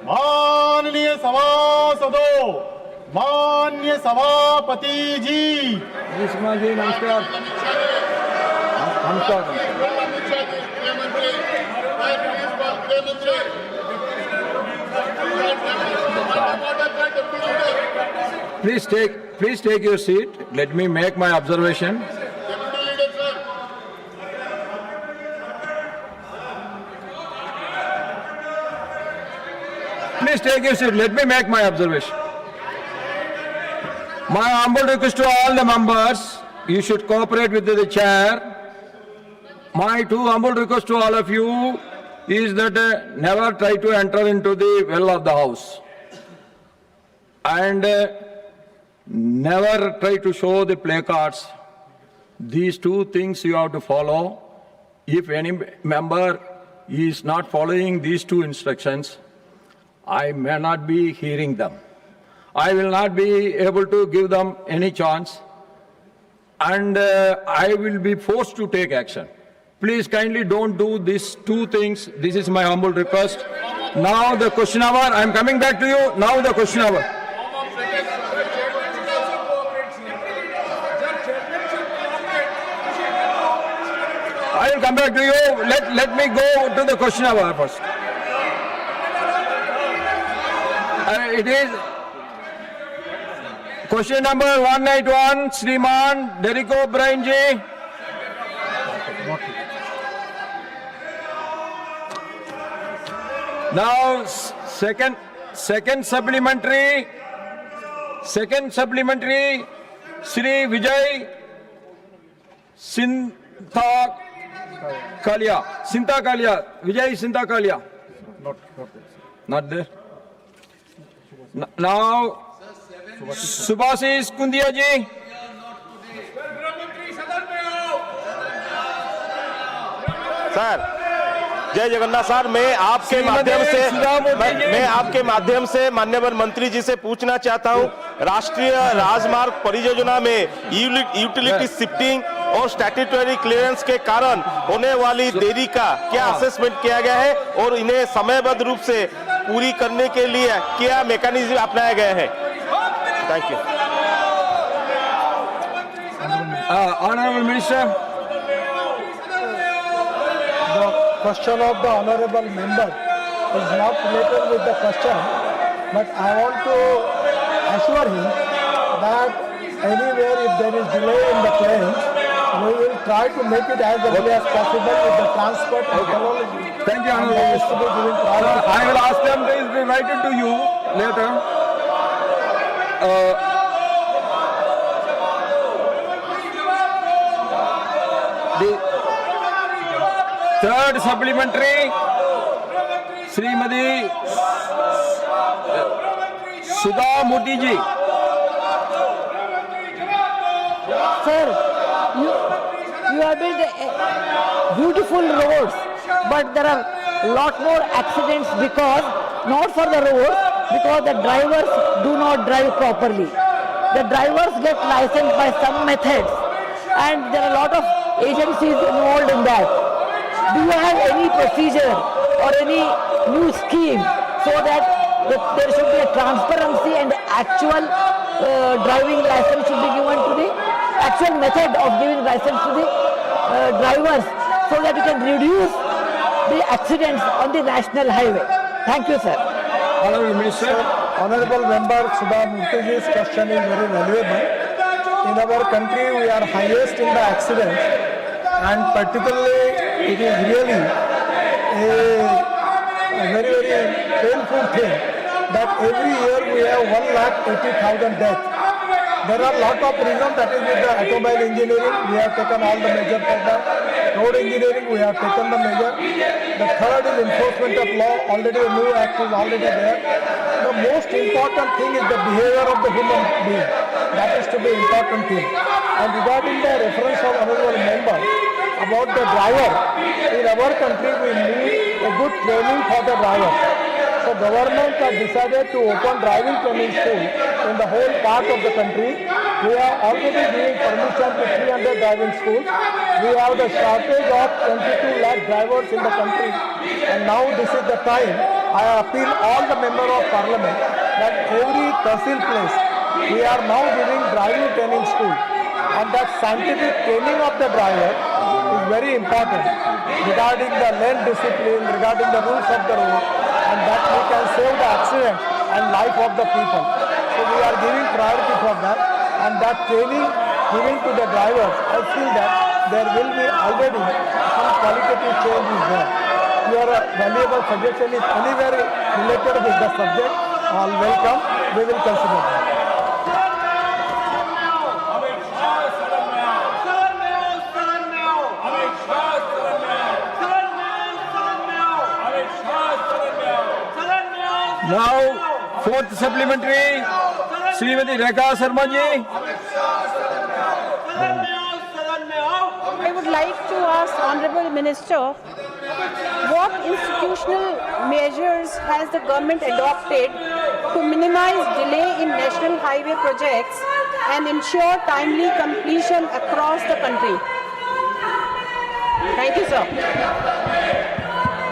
माननीय सभासदों, माननीय सभापति जी, ग्रीष्मा जी नमस्कार। नमस्कार। Please take your seat. Let me make my observation. Please take your seat. Let me make my observation. My humble request to all the members, you should cooperate with the chair. My two humble request to all of you is that never try to enter into the well of the house. And never try to show the placards. These two things you have to follow. If any member is not following these two instructions, I may not be hearing them. I will not be able to give them any chance, and I will be forced to take action. Please kindly don't do these two things. This is my humble request. Now the question hour. I am coming back to you. Now the question hour. I will come back to you. Let me go to the question hour first. It is question number 191, Shriman Derek O'Brien ji. Now second supplementary, Shri Vijay Sintha Kalia, Vijay Sintha Kalia. Not there. Now, Subhasis Kundia ji. Sir जय Jagannath sir, मैं आपके माध्यम से माननीय मंत्री जी से पूछना चाहता हूं, राष्ट्रीय राजमार्ग परियोजना में यूटिलिटी शिफ्टिंग और स्टैट्यूटरी क्लियरेंस के कारण होने वाली देरी का क्या असेसमेंट किया गया है और इन्हें समयबद्ध रूप से पूरी करने के लिए क्या मैकेनिज्म अपनाया गया है? Thank you. Honorable Minister. The question of the honorable member is not related with the question, but I want to assure him that anywhere if there is delay in the claims, we will try to make it as early as possible with the transport technology. Thank you, Honorable Minister. I will ask them to be written to you later. The third supplementary, Srimati Sudha Murthy ji. Sir, you have built beautiful roads, but there are lot more accidents because, not for the roads, because the drivers do not drive properly. The drivers get licensed by some methods, and there are a lot of agencies involved in that. Do you have any procedure or any new scheme so that there should be a transparency and actual driving license should be given to the actual method of giving license to the drivers, so that we can reduce the accidents on the national highway? Thank you, sir. Honorable Minister. Honorable member Sudha Murthy's question is very valuable. In our country, we are highest in the accidents, and particularly it is really a very, very painful thing that every year we have 1,80,000 deaths. There are a lot of reasons. That is with the automobile engineering, we have taken all the measures for that. Road engineering, we have taken the measure. The third is enforcement of law. Already a new act is already there. The most important thing is the behavior of the human being. That is to be important thing. And regarding the reference of honorable member about the driver, in our country we need a good training for the driver. So government has decided to open driving training school in the whole part of the country, We are already giving permission to 300 driving schools. We have the shortage of 22 lakh drivers in the country. And now this is the time. I appeal all the members of parliament that every tehsil place, we are now giving driving training school. And that scientific training of the driver is very important regarding the lane discipline, regarding the rules of the road, and that we can save the accident and life of the people. So we are giving priority for that, and that training given to the drivers, I feel that there will be already some qualitative change is there. Your valuable suggestion is anywhere related with the subject, all welcome, we will consider that. Now, fourth supplementary, Srimati Rekha Sharma ji. I would like to ask Honorable Minister, what institutional measures has the government adopted to minimize delay in national highway projects and ensure timely completion across the country? Thank you, sir.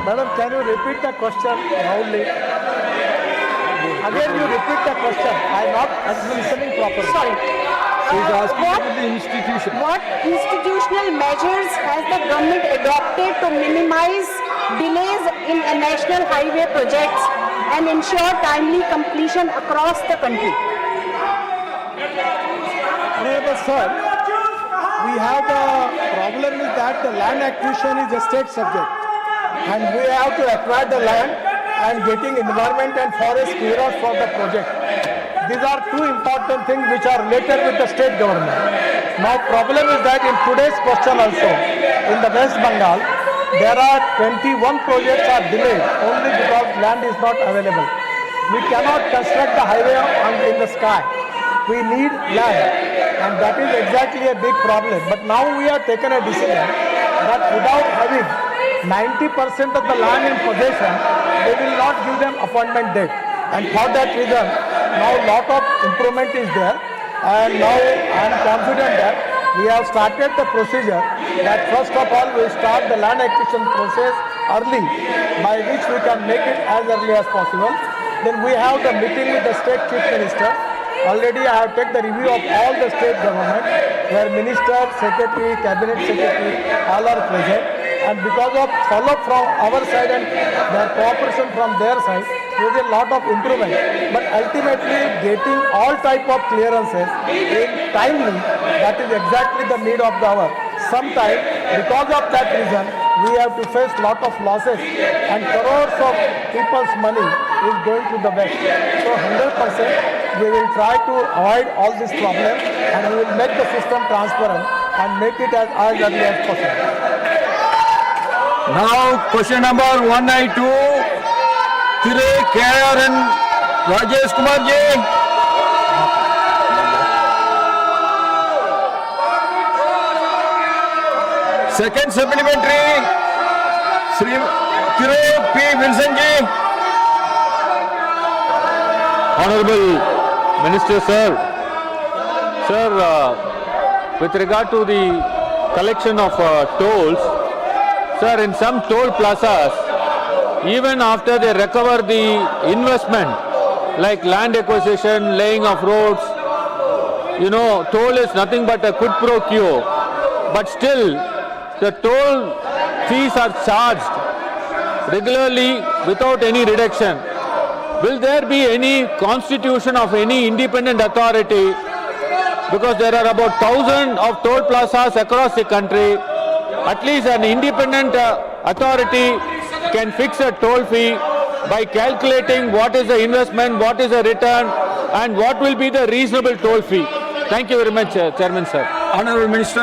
Madam, can you repeat the question loudly? Again, you repeat the question. I am not listening properly. Sorry. She's asking What- about the institution. What institutional measures has the government adopted to minimize delays in national highway projects and ensure timely completion across the country? Honorable sir, we have the problem is that the land acquisition is a state subject, and we have to acquire the land and getting environment and forest clearance for the project. These are two important things which are related with the state government. Now problem is that in today's question also, in the West Bengal, there are 21 projects are delayed only because land is not available. We cannot construct the highway in the sky. We need land, and that is exactly a big problem. But now we have taken a decision that without having 90% of the land in possession, we will not give them appointment date. And for that reason, now lot of improvement is there, and now I am confident that we have started the procedure that first of all we start the land acquisition process early, by which we can make it as early as possible. Then we have the meeting with the state chief minister. Already I have taken the review of all the state government, where minister, secretary, cabinet secretary, all are present. And because of follow-up from our side and their cooperation from their side, there is a lot of improvement. But ultimately, getting all type of clearances in timely, that is exactly the need of the hour. Sometimes, because of that reason, we have to face lot of losses, and crores of people's money is going to the west. So 100%, we will try to avoid all this problem, and we will make the system transparent and make it as early as possible. Now, question number 192, Thire KR and Rajesh Kumar ji. Second supplementary, Sri Thire P. Wilson ji. Honorable Minister, sir. With regard to the collection of tolls, sir, in some toll plazas, even after they recover the investment, like land acquisition, laying of roads, toll is nothing but a quid pro quo. But still, the toll fees are charged regularly without any reduction. Will there be any constitution of any independent authority? Because there are about 1,000 of toll plazas across the country. At least an independent authority can fix a toll fee by calculating what is the investment, what is the return, and what will be the reasonable toll fee. Thank you very much, Chairman, sir. Honorable Minister.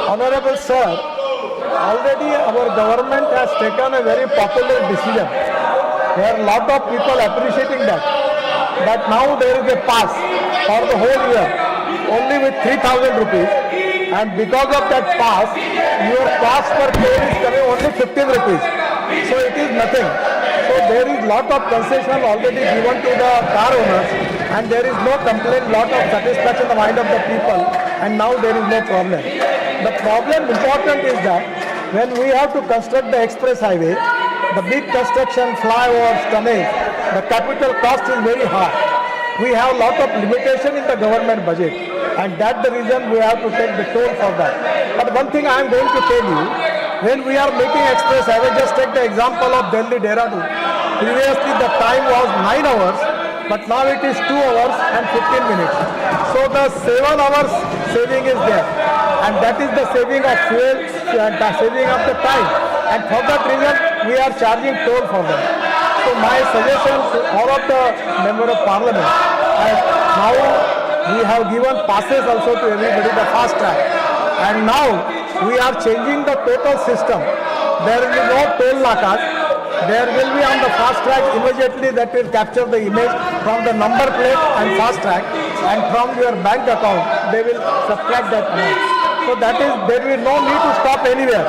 Honorable sir, already our government has taken a very popular decision. There are a lot of people appreciating that. That now there is a pass for the whole year, only with 3,000 rupees. And because of that pass, your cost per plane is coming only 15 rupees. So it is nothing. So there is lot of concession already given to the car owners, and there is no complaint, lot of satisfaction in the mind of the people, and now there is no problem. The problem important is that when we have to construct the express highway, the big construction, flyovers, tunnels, the capital cost is very high. We have lot of limitation in the government budget, and that's the reason we have to take the toll for that. But one thing I am going to tell you, when we are making express highway, just take the example of Delhi Dehradun. Previously the time was 9 hours, but now it is 2 hours and 15 minutes. So the 7 hours saving is there, and that is the saving of fuel and the saving of the time. And for that reason, we are charging toll for them. So my suggestion to all of the member of parliament, now we have given passes also to everybody, the fast track, and now we are changing the total system. There will be no toll nakas. There will be on the fast track immediately that will capture the image from the number plate and fast track, and from your bank account they will subtract that amount. So that is, there will no need to stop anywhere.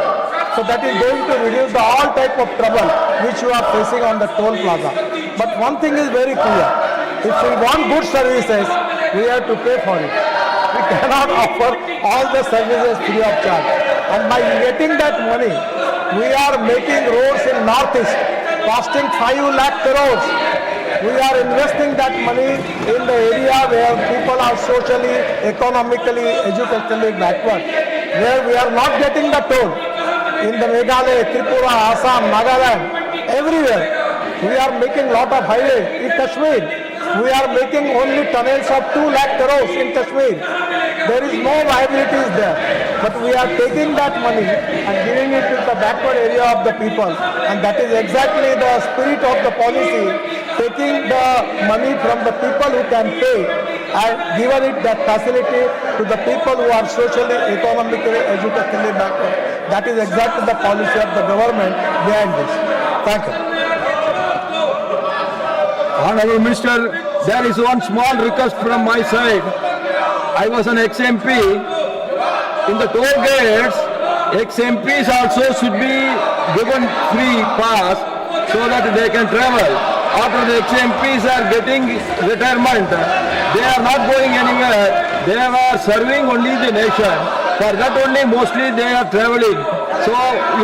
So that is going to reduce the all type of trouble which you are facing on the toll plaza. But one thing is very clear: if we want good services, we have to pay for it. We cannot offer all the services free of charge. And by getting that money, we are making roads in Northeast costing 5 lakh crores. We are investing that money in the area where people are socially, economically, educationally backward, where we are not getting the toll. In the Meghalaya, Tripura, Assam, Nagaland, everywhere, we are making lot of highways. In Kashmir, we are making only tunnels of 2 lakh crores in Kashmir. There is no liabilities there, but we are taking that money and giving it to the backward area of the people, and that is exactly the spirit of the policy, taking the money from the people who can pay and giving it that facility to the people who are socially, economically, educationally backward. That is exactly the policy of the government behind this. Thank you. Honorable Minister, there is one small request from my side. I was an ex-MP. In the toll gates, ex-MPs also should be given free pass so that they can travel. After the ex-MPs are getting retirement, they are not going anywhere. They are serving only the nation. For that only mostly they are traveling. So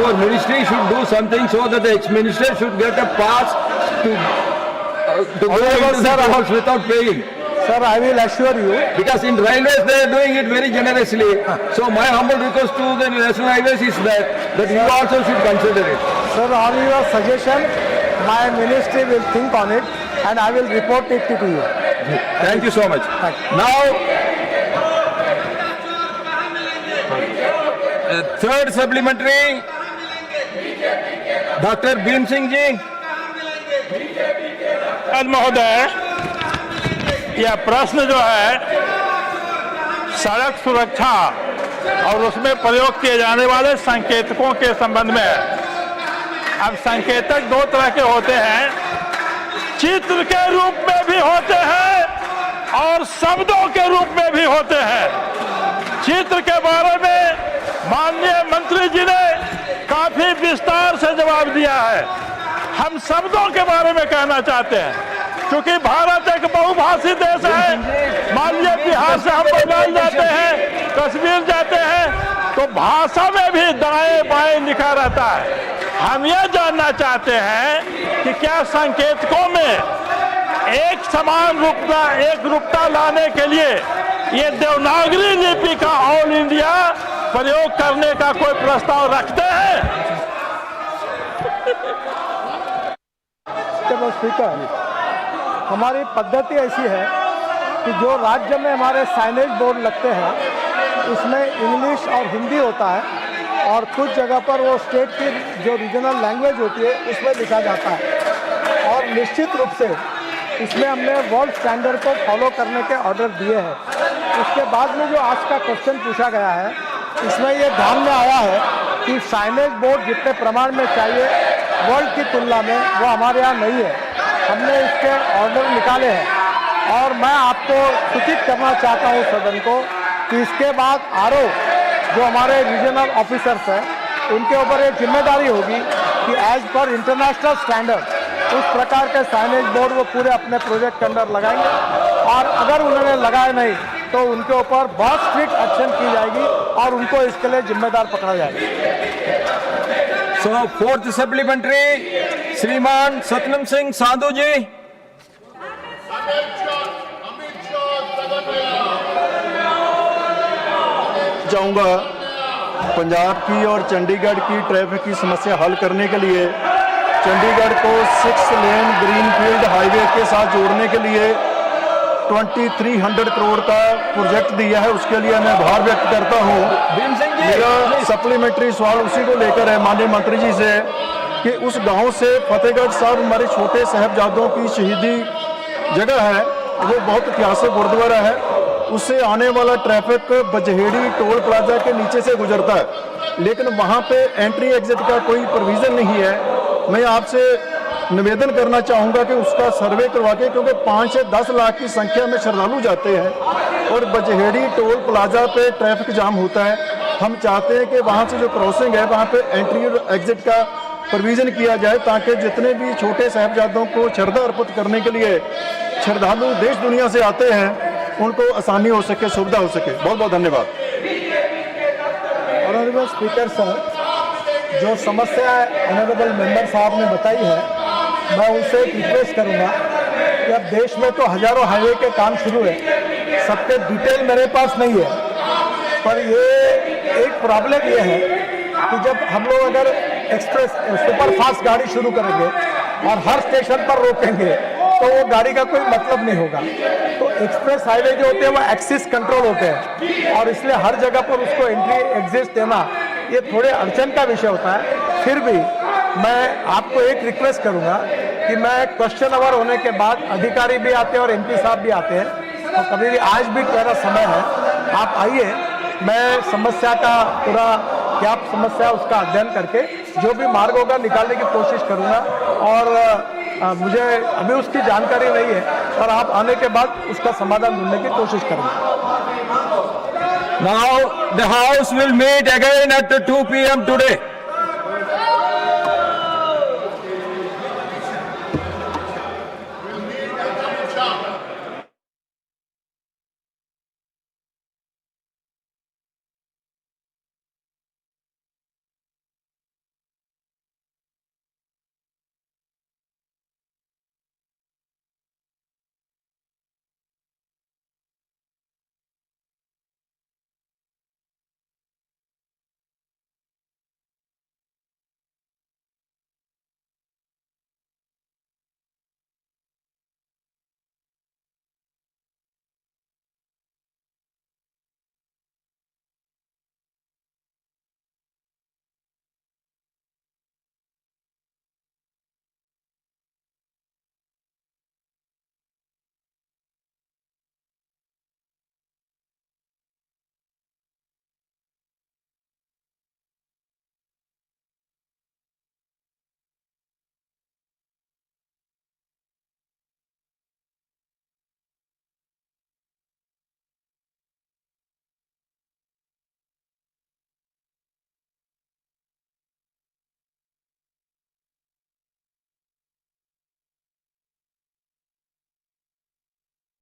your ministry should do something so that the ex-minister should get a pass to go into the halls without paying. Sir, I will assure you. Because in railways they are doing it very generously. So my humble request to the national highways is that you also should consider it. Sir, on your suggestion, my ministry will think on it, and I will report it to you. Thank you so much. Now, third supplementary, Dr. Bhim Singh ji. महोदय, यह प्रश्न जो है सड़क सुरक्षा और उसमें प्रयोग किए जाने वाले संकेतकों के संबंध में है। अब संकेतक दो तरह के होते हैं, चित्र के रूप में भी होते हैं और शब्दों के रूप में भी होते हैं। चित्र के बारे में माननीय मंत्री जी ने काफी विस्तार से जवाब दिया है। हम शब्दों के बारे में कहना चाहते हैं, क्योंकि भारत एक बहुभाषी देश है। मान लीजिए बिहार से हम बंगाल जाते हैं, कश्मीर जाते हैं, तो भाषा में भी दाएं बाएं लिखा रहता है। हम ये जानना चाहते हैं कि क्या संकेतकों में एक समान रूपता लाने के लिए ये देवनागरी लिपि का ऑल इंडिया प्रयोग करने का कोई प्रस्ताव रखते हैं? स्पीकर, हमारी पद्धति ऐसी है कि जो राज्य में हमारे साइनेज बोर्ड लगते हैं उसमें इंग्लिश और हिंदी होता है, और कुछ जगह पर वो स्टेट की जो रीजनल लैंग्वेज होती है उसमें लिखा जाता है। और निश्चित रूप से इसमें हमने वर्ल्ड स्टैंडर्ड को फॉलो करने के ऑर्डर दिए हैं। उसके बाद में जो आज का क्वेश्चन पूछा गया है, इसमें ये ध्यान में आया है कि साइनेज बोर्ड जितने प्रमाण में चाहिए वर्ल्ड की तुलना में वो हमारे यहाँ नहीं है। हमने इसके ऑर्डर निकाले हैं, और मैं आपको सूचित करना चाहता हूँ सदन को कि इसके बाद जो हमारे रीजनल ऑफिसर्स हैं उनके ऊपर एक जिम्मेदारी होगी कि एज पर इंटरनेशनल स्टैंडर्ड उस प्रकार के साइनेज बोर्ड वो पूरे अपने प्रोजेक्ट के अंदर लगाएंगे, और अगर उन्होंने लगाए नहीं तो उनके ऊपर बहुत स्ट्रिक्ट एक्शन की जाएगी और उनको इसके लिए जिम्मेदार पकड़ा जाएगा। So, fourth supplementary, श्रीमान सतनाम सिंह साधु जी। चाहूँगा पंजाब की और चंडीगढ़ की ट्रैफिक की समस्या हल करने के लिए चंडीगढ़ को 6 लेन ग्रीनफील्ड हाईवे के साथ जोड़ने के लिए 2300 करोड़ का प्रोजेक्ट दिया है। उसके लिए मैं आभार व्यक्त करता हूँ। भीम सिंह जी, मेरा सप्लीमेंट्री सवाल उसी को लेकर है माननीय मंत्री जी से कि उस गांव से फतेहगढ़ साहब हमारे छोटे साहबजादों की शहीदी जगह है, वो बहुत ऐतिहासिक गुरुद्वारा है, उससे आने वाला ट्रैफिक बजहेड़ी टोल प्लाजा के नीचे से गुजरता है, लेकिन वहाँ पे एंट्री एग्जिट का कोई प्रोविज़न नहीं है। मैं आपसे निवेदन करना चाहूँगा कि उसका सर्वे करवा के, क्योंकि 5 से 10 लाख की संख्या में श्रद्धालु जाते हैं और बजहेड़ी टोल प्लाजा पे ट्रैफिक जाम होता है। हम चाहते हैं कि वहाँ से जो क्रॉसिंग है वहाँ पे एंट्री और एग्जिट का प्रोविज़न किया जाए, ताकि जितने भी छोटे साहबजादों को श्रद्धा अर्पित करने के लिए श्रद्धालु देश दुनिया से आते हैं, उनको आसानी हो सके, सुविधा हो सके। बहुत बहुत धन्यवाद। ऑनरेबल स्पीकर सर, जो समस्या ऑनरेबल मेंबर साहब ने बताई है, मैं उनसे एक रिक्वेस्ट करूंगा कि अब देश में तो हजारों हाईवे के काम शुरू है, सबके डिटेल मेरे पास नहीं है, पर ये एक प्रॉब्लम ये है कि जब हम लोग अगर एक्सप्रेस सुपर फास्ट गाड़ी शुरू करेंगे और हर स्टेशन पर रोकेंगे तो वो गाड़ी का कोई मतलब नहीं होगा। तो एक्सप्रेस हाईवे जो होते हैं वो एक्सिस कंट्रोल होते हैं और इसलिए हर जगह पर उसको एंट्री एग्जिट देना ये थोड़े अड़चन का विषय होता है। फिर भी मैं आपको एक रिक्वेस्ट करूंगा कि मैं क्वेश्चन आवर होने के बाद अधिकारी भी आते हैं और एमपी साहब भी आते हैं, तो कभी भी आज भी मेरा समय है, आप आइए, मैं समस्या का पूरा क्या समस्या उसका अध्ययन करके जो भी मार्ग होगा निकालने की कोशिश करूंगा। और मुझे अभी उसकी जानकारी नहीं है, और आप आने के बाद उसका समाधान ढूंढने की कोशिश करेंगे। Now the House will meet again at 2 p.m. today.